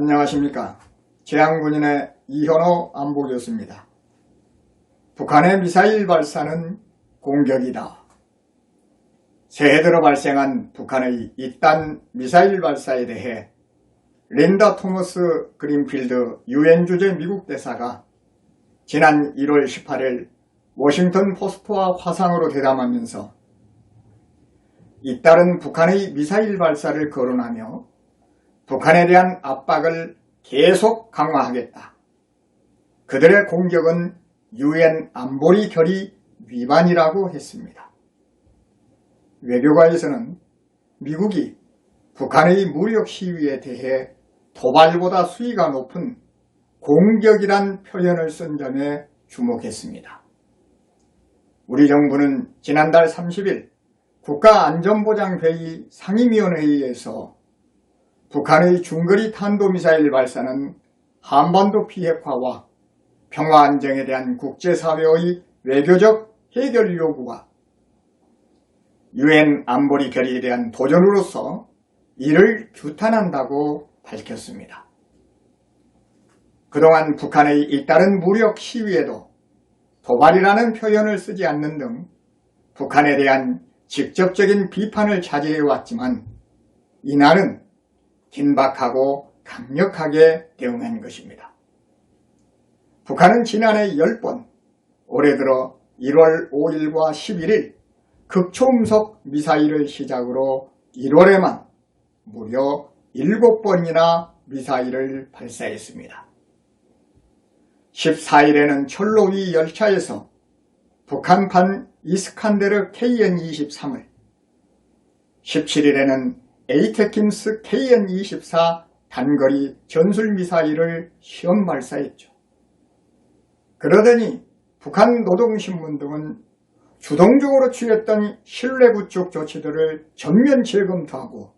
안녕하십니까. 재향군인의 이현호 안보교수입니다. 북한의 미사일 발사는 공격이다. 새해 들어 발생한 북한의 이딴 미사일 발사에 대해 린다 토머스 그린필드 유엔 주재 미국 대사가 지난 1월 18일 워싱턴 포스트와 화상으로 대담하면서 잇따른 북한의 미사일 발사를 거론하며 북한에 대한 압박을 계속 강화하겠다. 그들의 공격은 유엔 안보리 결의 위반이라고 했습니다. 외교가에서는 미국이 북한의 무력 시위에 대해 도발보다 수위가 높은 공격이란 표현을 쓴 점에 주목했습니다. 우리 정부는 지난달 30일 국가안전보장회의 상임위원회의에서 북한의 중거리 탄도미사일 발사는 한반도 비핵화와 평화안정에 대한 국제사회의 외교적 해결 요구와 유엔 안보리 결의에 대한 도전으로서 이를 규탄한다고 밝혔습니다. 그동안 북한의 잇따른 무력 시위에도 도발이라는 표현을 쓰지 않는 등 북한에 대한 직접적인 비판을 자제해왔지만 이날은 긴박하고 강력하게 대응한 것입니다. 북한은 지난해 10번, 올해 들어 1월 5일과 11일 극초음속 미사일을 시작으로 1월에만 무려 7번이나 미사일을 발사했습니다. 14일에는 철로 위 열차에서 북한판 이스칸데르 KN-23을, 17일에는 에이테킴스 KN-24 단거리 전술미사일을 시험 발사했죠. 그러더니 북한 노동신문 등은 주동적으로 취했던 신뢰 구축 조치들을 전면 재검토하고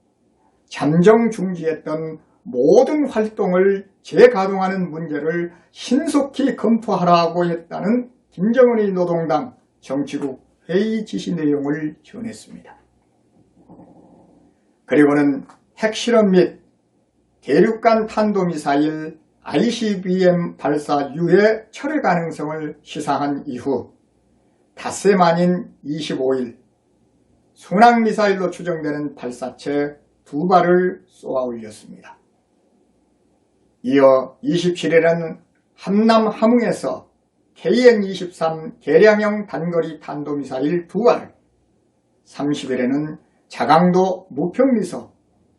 잠정 중지했던 모든 활동을 재가동하는 문제를 신속히 검토하라고 했다는 김정은의 노동당 정치국 회의 지시 내용을 전했습니다. 그리고는 핵실험 및 대륙간 탄도미사일 ICBM 발사 유해 철회 가능성을 시사한 이후 닷새 만인 25일 순항미사일로 추정되는 발사체 2발을 쏘아 올렸습니다. 이어 27일에는 함남 함흥에서 KN-23 개량형 단거리 탄도미사일 2발, 30일에는 자강도 무평리서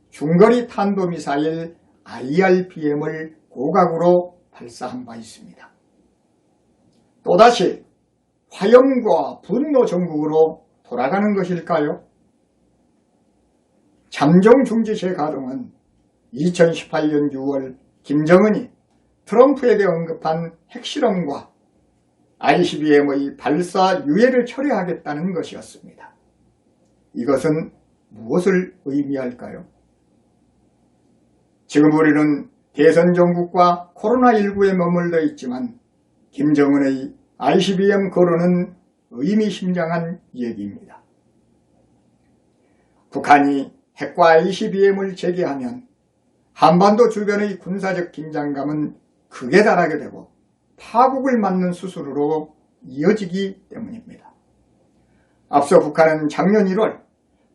중거리 탄도미사일 IRBM을 고각으로 발사한 바 있습니다. 또다시 화염과 분노 정국으로 돌아가는 것일까요? 잠정 중지 재가동은 2018년 6월 김정은이 트럼프에게 언급한 핵실험과 ICBM의 발사 유예를 철회하겠다는 것이었습니다. 이것은 무엇을 의미할까요? 지금 우리는 대선 정국과 코로나19에 머물러 있지만 김정은의 ICBM 거론은 의미심장한 얘기입니다. 북한이 핵과 ICBM을 제기하면 한반도 주변의 군사적 긴장감은 극에 달하게 되고 파국을 맞는 수순으로 이어지기 때문입니다. 앞서 북한은 작년 1월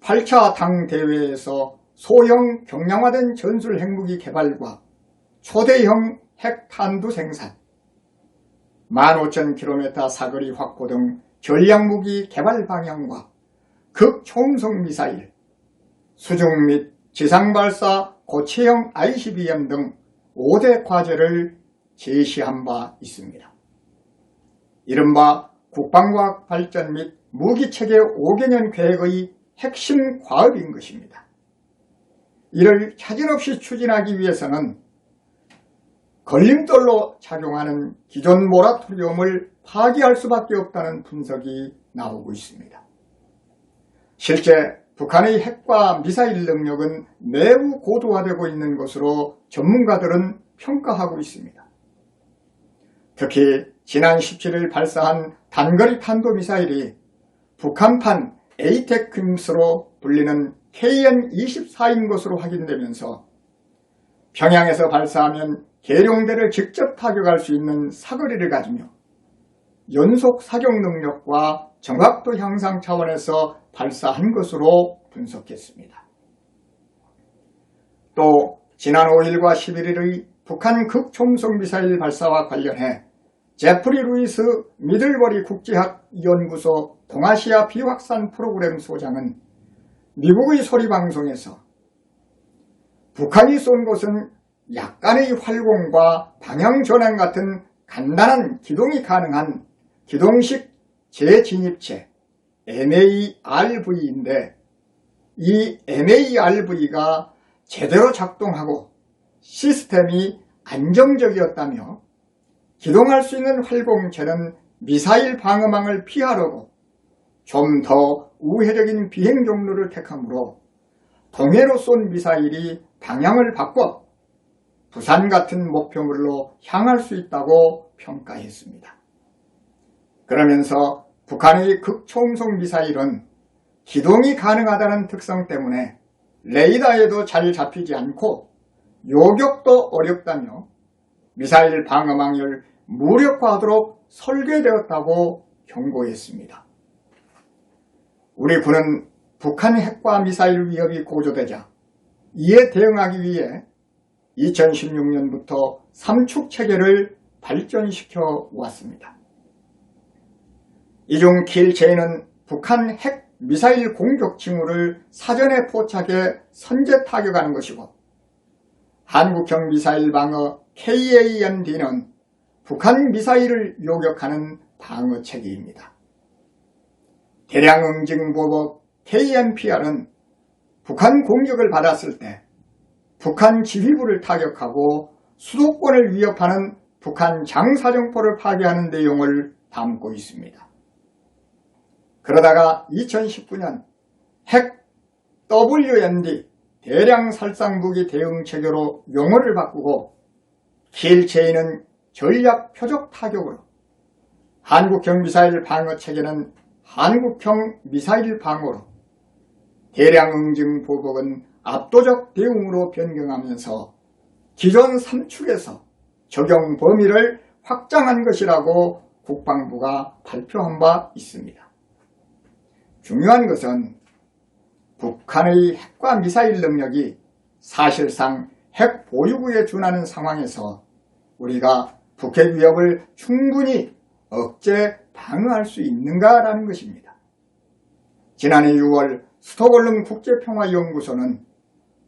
8차 당대회에서 소형 경량화된 전술 핵무기 개발과 초대형 핵탄두 생산, 15,000km 사거리 확보 등 전략무기 개발 방향과 극초음속 미사일, 수중 및 지상발사 고체형 ICBM 등 5대 과제를 제시한 바 있습니다. 이른바 국방과학 발전 및 무기체계 5개년 계획의 핵심 과업인 것입니다. 이를 차질없이 추진하기 위해서는 걸림돌로 작용하는 기존 모라토리움을 파기할 수밖에 없다는 분석이 나오고 있습니다. 실제 북한의 핵과 미사일 능력은 매우 고도화되고 있는 것으로 전문가들은 평가하고 있습니다. 특히 지난 17일 발사한 단거리 탄도미사일이 북한판 에이테킴스로 불리는 KN-24인 것으로 확인되면서 평양에서 발사하면 계룡대를 직접 타격할 수 있는 사거리를 가지며 연속 사격 능력과 정확도 향상 차원에서 발사한 것으로 분석했습니다. 또 지난 5일과 11일의 북한 극초음속 미사일 발사와 관련해 제프리 루이스 미들버리 국제학연구소 동아시아 비확산 프로그램 소장은 미국의 소리방송에서 북한이 쏜 것은 약간의 활공과 방향 전환 같은 간단한 기동이 가능한 기동식 재진입체 MARV인데 이 MARV가 제대로 작동하고 시스템이 안정적이었다며 기동할 수 있는 활공체는 미사일 방어망을 피하려고 좀 더 우회적인 비행 경로를 택하므로 동해로 쏜 미사일이 방향을 바꿔 부산 같은 목표물로 향할 수 있다고 평가했습니다. 그러면서 북한의 극초음속 미사일은 기동이 가능하다는 특성 때문에 레이더에도 잘 잡히지 않고 요격도 어렵다며 미사일 방어망을 무력화하도록 설계되었다고 경고했습니다. 우리 군은 북한 핵과 미사일 위협이 고조되자 이에 대응하기 위해 2016년부터 삼축 체계를 발전시켜 왔습니다. 이 중 킬체인은 북한 핵 미사일 공격 징후를 사전에 포착해 선제 타격하는 것이고, 한국형 미사일 방어 KAMD는 북한 미사일을 요격하는 방어 체계입니다. 대량 응징 보복 KMPR은 북한 공격을 받았을 때 북한 지휘부를 타격하고 수도권을 위협하는 북한 장사정포를 파괴하는 내용을 담고 있습니다. 그러다가 2019년 핵 WMD 대량 살상무기 대응 체계로 용어를 바꾸고 킬체인은 전략 표적 타격으로, 한국형 미사일 방어 체계는 한국형 미사일 방어로, 대량 응징 보복은 압도적 대응으로 변경하면서 기존 3축에서 적용 범위를 확장한 것이라고 국방부가 발표한 바 있습니다. 중요한 것은 북한의 핵과 미사일 능력이 사실상 핵 보유국에 준하는 상황에서 우리가 북핵 위협을 충분히 억제 방어할 수 있는가라는 것입니다. 지난해 6월 스톡홀름 국제평화연구소는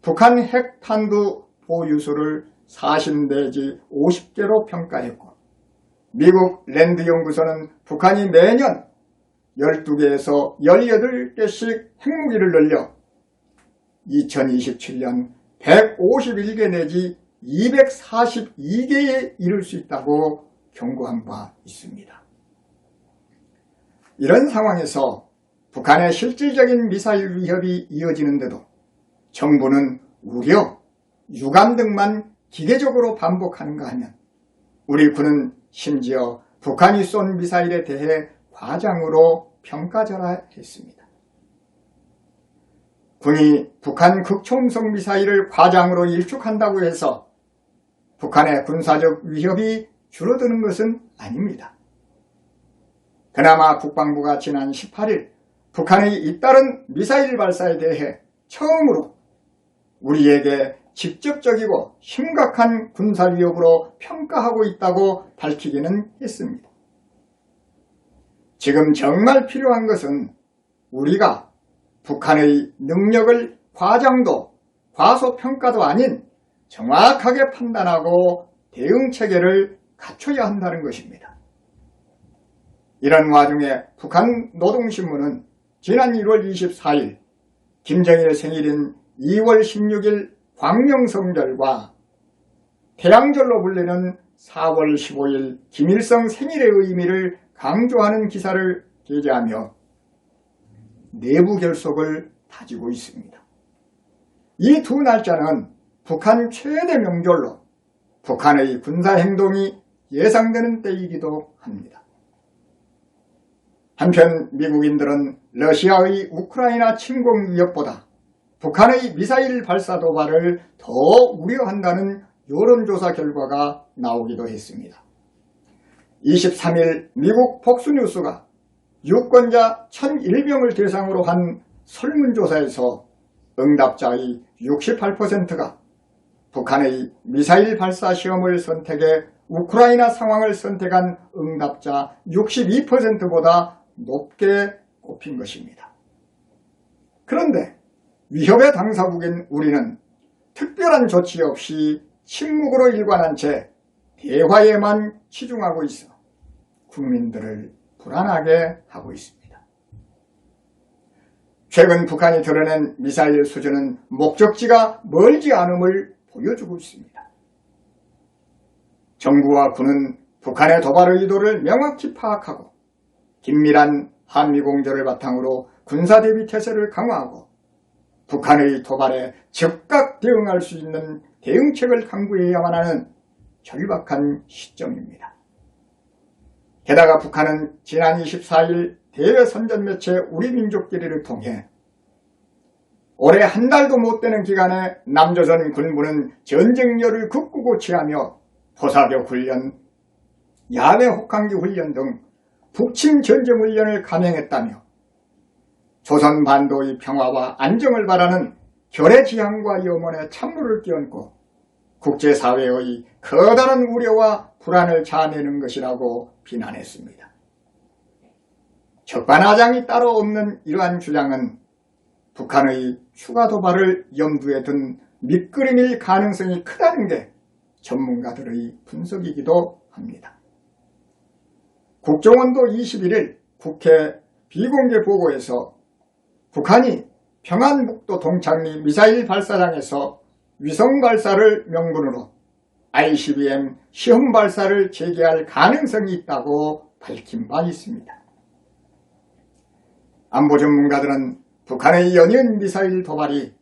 북한 핵탄두 보유수를 40 내지 50개로 평가했고, 미국 랜드연구소는 북한이 매년 12개에서 18개씩 핵무기를 늘려 2027년 151개 내지 242개에 이를 수 있다고 경고한 바 있습니다. 이런 상황에서 북한의 실질적인 미사일 위협이 이어지는데도 정부는 우려, 유감 등만 기계적으로 반복하는가 하면 우리 군은 심지어 북한이 쏜 미사일에 대해 과장으로 평가절하했습니다. 군이 북한 극초음속 미사일을 과장으로 일축한다고 해서 북한의 군사적 위협이 줄어드는 것은 아닙니다. 그나마 국방부가 지난 18일 북한의 잇따른 미사일 발사에 대해 처음으로 우리에게 직접적이고 심각한 군사위협으로 평가하고 있다고 밝히기는 했습니다. 지금 정말 필요한 것은 우리가 북한의 능력을 과장도 과소평가도 아닌 정확하게 판단하고 대응체계를 갖춰야 한다는 것입니다. 이런 와중에 북한 노동신문은 지난 1월 24일 김정일 생일인 2월 16일 광명성절과 태양절로 불리는 4월 15일 김일성 생일의 의미를 강조하는 기사를 게재하며 내부 결속을 다지고 있습니다. 이 두 날짜는 북한 최대 명절로 북한의 군사행동이 예상되는 때이기도 합니다. 한편 미국인들은 러시아의 우크라이나 침공 위협보다 북한의 미사일 발사 도발을 더 우려한다는 여론조사 결과가 나오기도 했습니다. 23일 미국 폭스뉴스가 유권자 1001명을 대상으로 한 설문조사에서 응답자의 68%가 북한의 미사일 발사 시험을 선택해 우크라이나 상황을 선택한 응답자 62%보다 높게 꼽힌 것입니다. 그런데 위협의 당사국인 우리는 특별한 조치 없이 침묵으로 일관한 채 대화에만 치중하고 있어 국민들을 불안하게 하고 있습니다. 최근 북한이 드러낸 미사일 수준은 목적지가 멀지 않음을 보여주고 있습니다. 정부와 군은 북한의 도발 의도를 명확히 파악하고 긴밀한 한미공조를 바탕으로 군사대비 태세를 강화하고 북한의 도발에 즉각 대응할 수 있는 대응책을 강구해야만 하는 절박한 시점입니다. 게다가 북한은 지난 24일 대외 선전 매체 우리민족끼리를 통해 올해 한 달도 못 되는 기간에 남조선 군부는 전쟁열을 극구고 취하며 포사격 훈련, 야외 혹한기 훈련 등 북침 전쟁 훈련을 감행했다며 조선 반도의 평화와 안정을 바라는 결의 지향과 염원에 찬물을 끼얹고 국제사회의 커다란 우려와 불안을 자아내는 것이라고 비난했습니다. 적반하장이 따로 없는 이러한 주장은 북한의 추가 도발을 염두에 둔 밑그림일 가능성이 크다는 게 전문가들의 분석이기도 합니다. 국정원도 21일 국회 비공개 보고에서 북한이 평안북도 동창리 미사일 발사장에서 위성 발사를 명분으로 ICBM 시험 발사를 재개할 가능성이 있다고 밝힌 바 있습니다. 안보 전문가들은 북한의 연이은 미사일 도발이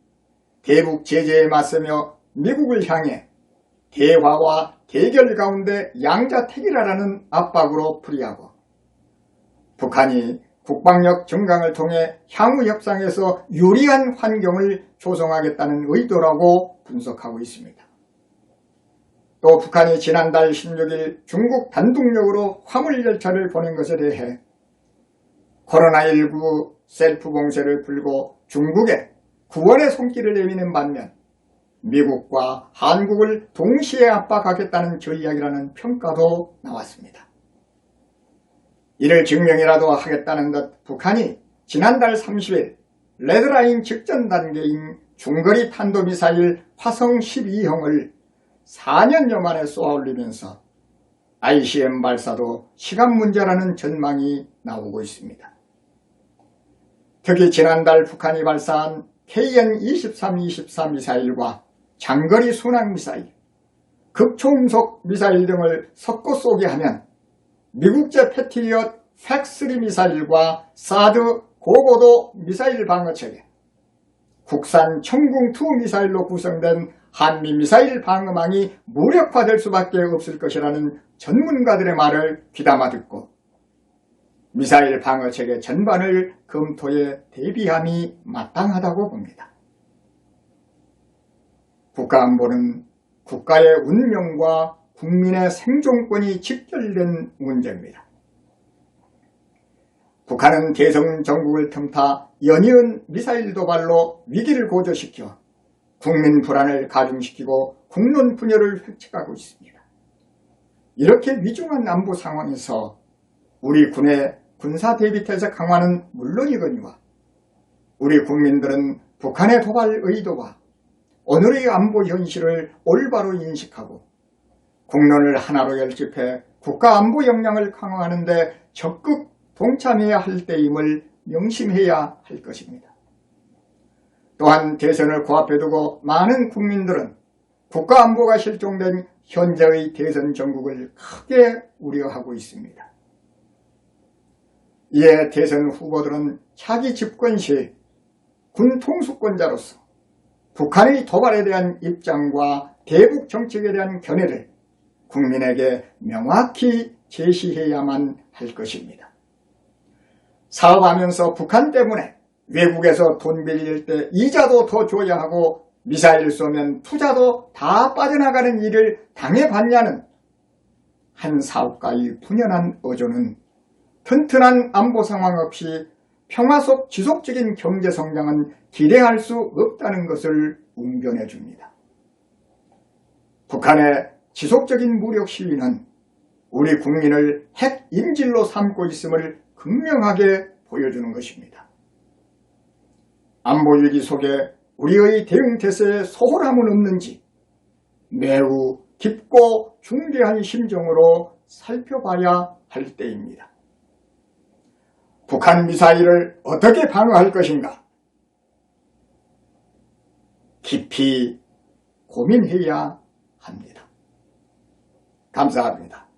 대북 제재에 맞서며 미국을 향해 대화와 대결 가운데 양자택일하라는 압박으로 풀이하고 북한이 국방력 증강을 통해 향후 협상에서 유리한 환경을 조성하겠다는 의도라고 분석하고 있습니다. 또 북한이 지난달 16일 중국 단독력으로 화물열차를 보낸 것에 대해 코로나19 셀프 봉쇄를 풀고 중국에 구원의 손길을 내미는 반면 미국과 한국을 동시에 압박하겠다는 전략이라는 평가도 나왔습니다. 이를 증명이라도 하겠다는 듯 북한이 지난달 30일 레드라인 직전 단계인 중거리 탄도미사일 화성 12형을 4년여 만에 쏘아올리면서 ICM 발사도 시간 문제라는 전망이 나오고 있습니다. 특히 지난달 북한이 발사한 KN-23-24 미사일과 장거리 순항미사일, 극초음속 미사일 등을 섞어 쏘게 하면 미국제 패트리엇 팩3 미사일과 사드 고고도 미사일 방어체계, 국산 청궁2 미사일로 구성된 한미 미사일 방어망이 무력화될 수밖에 없을 것이라는 전문가들의 말을 귀담아 듣고 미사일 방어체계 전반을 검토에 대비함이 마땅하다고 봅니다. 국가안보는 국가의 운명과 국민의 생존권이 직결된 문제입니다. 북한은 대성 정국을 틈타 연이은 미사일 도발로 위기를 고조시켜 국민 불안을 가중시키고 국론 분열을 획책하고 있습니다. 이렇게 위중한 안보 상황에서 우리 군의 군사 대비태세 강화는 물론이거니와 우리 국민들은 북한의 도발 의도와 오늘의 안보 현실을 올바로 인식하고 국론을 하나로 결집해 국가 안보 역량을 강화하는 데 적극 동참해야 할 때임을 명심해야 할 것입니다. 또한 대선을 코앞에 두고 많은 국민들은 국가 안보가 실종된 현재의 대선 정국을 크게 우려하고 있습니다. 이에 대선 후보들은 차기 집권 시 군 통수권자로서 북한의 도발에 대한 입장과 대북 정책에 대한 견해를 국민에게 명확히 제시해야만 할 것입니다. 사업하면서 북한 때문에 외국에서 돈 빌릴 때 이자도 더 줘야 하고 미사일 쏘면 투자도 다 빠져나가는 일을 당해봤냐는 한 사업가의 분연한 어조는 튼튼한 안보 상황 없이 평화 속 지속적인 경제 성장은 기대할 수 없다는 것을 웅변해 줍니다. 북한의 지속적인 무력 시위는 우리 국민을 핵 인질로 삼고 있음을 극명하게 보여주는 것입니다. 안보 위기 속에 우리의 대응 태세에 소홀함은 없는지 매우 깊고 중대한 심정으로 살펴봐야 할 때입니다. 북한 미사일을 어떻게 방어할 것인가? 깊이 고민해야 합니다. 감사합니다.